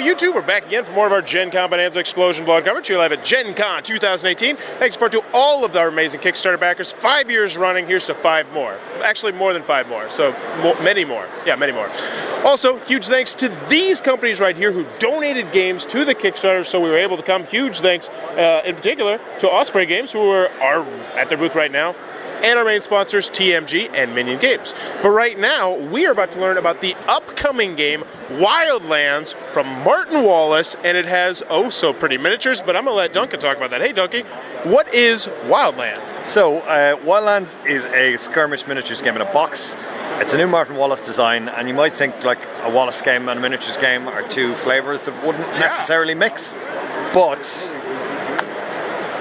YouTube, we're back again for more of our Gencon Bonanza Explosion blog coverage. You're live at Gencon 2018. Thanks in part to all of our amazing Kickstarter backers. 5 years running, here's to 5 more. Actually, more than 5 more, so many more. Yeah, many more. Also, huge thanks to these companies right here who donated games to the Kickstarter so we were able to come. Huge thanks, in particular, to Osprey Games, who are at their booth right now, and our main sponsors, TMG and Minion Games. But right now, we are about to learn about the upcoming game, Wildlands, from Martin Wallace, and it has so pretty miniatures, but I'm going to let Duncan talk about that. Hey, Duncan, what is Wildlands? So, Wildlands is a skirmish miniatures game in a box. It's a new Martin Wallace design, and you might think like a Wallace game and a miniatures game are two flavors that wouldn't necessarily mix, but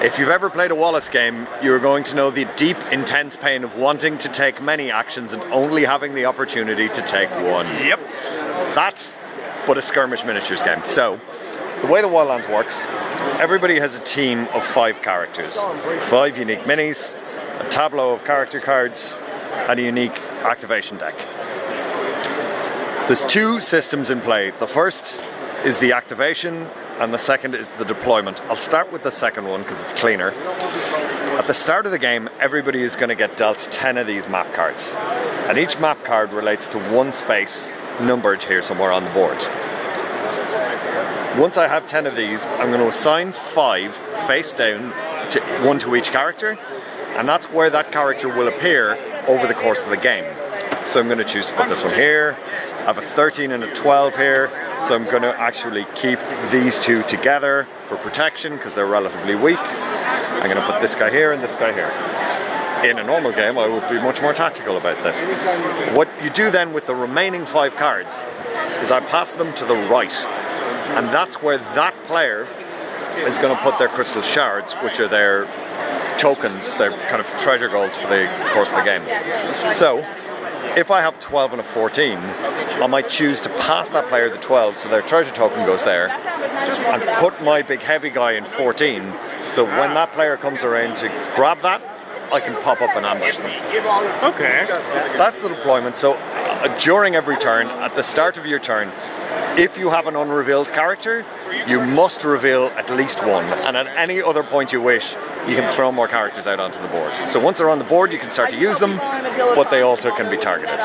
if you've ever played a Wallace game, you're going to know the deep, intense pain of wanting to take many actions and only having the opportunity to take one. Yep. That's but a skirmish miniatures game. So, the way the Wildlands works, everybody has a team of 5 characters. 5 unique minis, a tableau of character cards, and a unique activation deck. There's 2 systems in play. The first is the activation, and the second is the deployment. I'll start with the second one because it's cleaner. At the start of the game, everybody is going to get dealt 10 of these map cards. And each map card relates to one space numbered here somewhere on the board. Once I have 10 of these, I'm going to assign 5 face down, one to each character, and that's where that character will appear over the course of the game. So I'm going to choose to put this one here. I have a 13 and a 12 here, so I'm going to actually keep these 2 together for protection because they're relatively weak. I'm going to put this guy here and this guy here. In a normal game, I would be much more tactical about this. What you do then with the remaining 5 cards is I pass them to the right, and that's where that player is going to put their crystal shards, which are their tokens, their kind of treasure goals for the course of the game. So, if I have 12 and a 14, I might choose to pass that player the 12 so their treasure token goes there, and put my big heavy guy in 14 so that when that player comes around to grab that, I can pop up and ambush them. Okay. That's the deployment. So during every turn, at the start of your turn, if you have an unrevealed character, you must reveal at least one, and at any other point you wish, you can throw more characters out onto the board. So once they're on the board, you can start to use them, but they also can be targeted.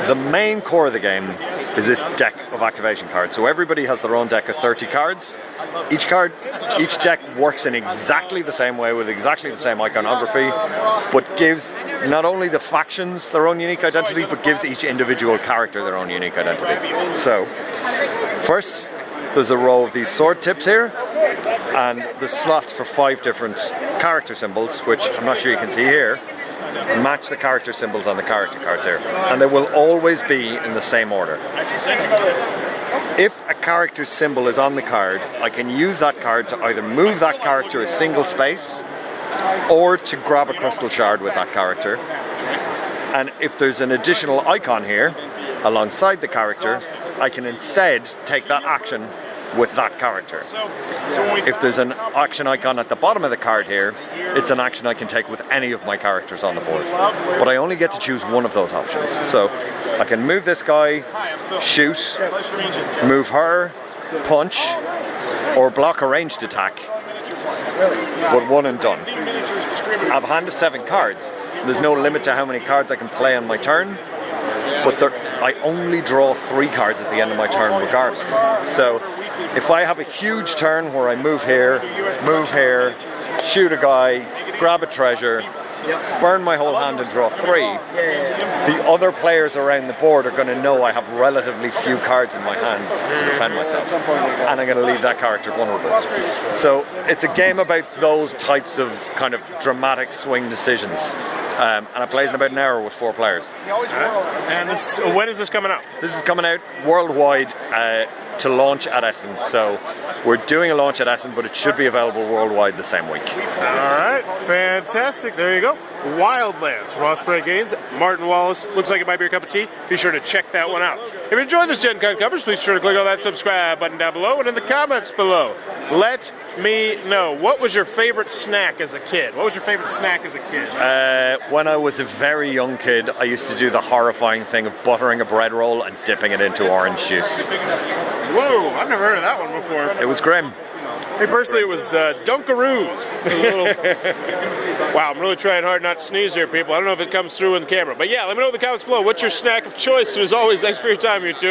The main core of the game is this deck of activation cards. So everybody has their own deck of 30 cards. Each deck works in exactly the same way with exactly the same iconography, but gives not only the factions their own unique identity, but gives each individual character their own unique identity. So, first, there's a row of these sword tips here, and there's slots for 5 different character symbols, which I'm not sure you can see here, match the character symbols on the character cards here, and they will always be in the same order. If a character symbol is on the card, I can use that card to either move that character a single space or to grab a crystal shard with that character. And if there's an additional icon here alongside the character, I can instead take that action with that character. If there's an action icon at the bottom of the card here, it's an action I can take with any of my characters on the board. But I only get to choose one of those options. So I can move this guy, shoot, move her, punch, or block a ranged attack, but one and done. I have a hand of 7 cards. There's no limit to how many cards I can play on my turn, but I only draw 3 cards at the end of my turn regardless. So if I have a huge turn where I move here, shoot a guy, grab a treasure, burn my whole hand and draw 3, the other players around the board are going to know I have relatively few cards in my hand to defend myself, and I'm going to leave that character vulnerable. So it's a game about those types of kind of dramatic swing decisions. And it plays in about an hour with 4 players. And when is this coming out? This is coming out worldwide to launch at Essen. So we're doing a launch at Essen, but it should be available worldwide the same week. Alright, fantastic. There you go. Wildlands, Osprey Games, Martin Wallace. Looks like it might be your cup of tea. Be sure to check that one out. If you enjoyed this Gen Con coverage, please be sure to click on that subscribe button down below and in the comments below. Let me know. What was your favorite snack as a kid? What was your favorite snack as a kid? When I was a very young kid, I used to do the horrifying thing of buttering a bread roll and dipping it into orange juice. Whoa, I've never heard of that one before. It was grim. Me personally, it was Dunkaroos. Wow, I'm really trying hard not to sneeze here, people. I don't know if it comes through in the camera. But yeah, let me know in the comments below. What's your snack of choice? And as always, thanks for your time, YouTube.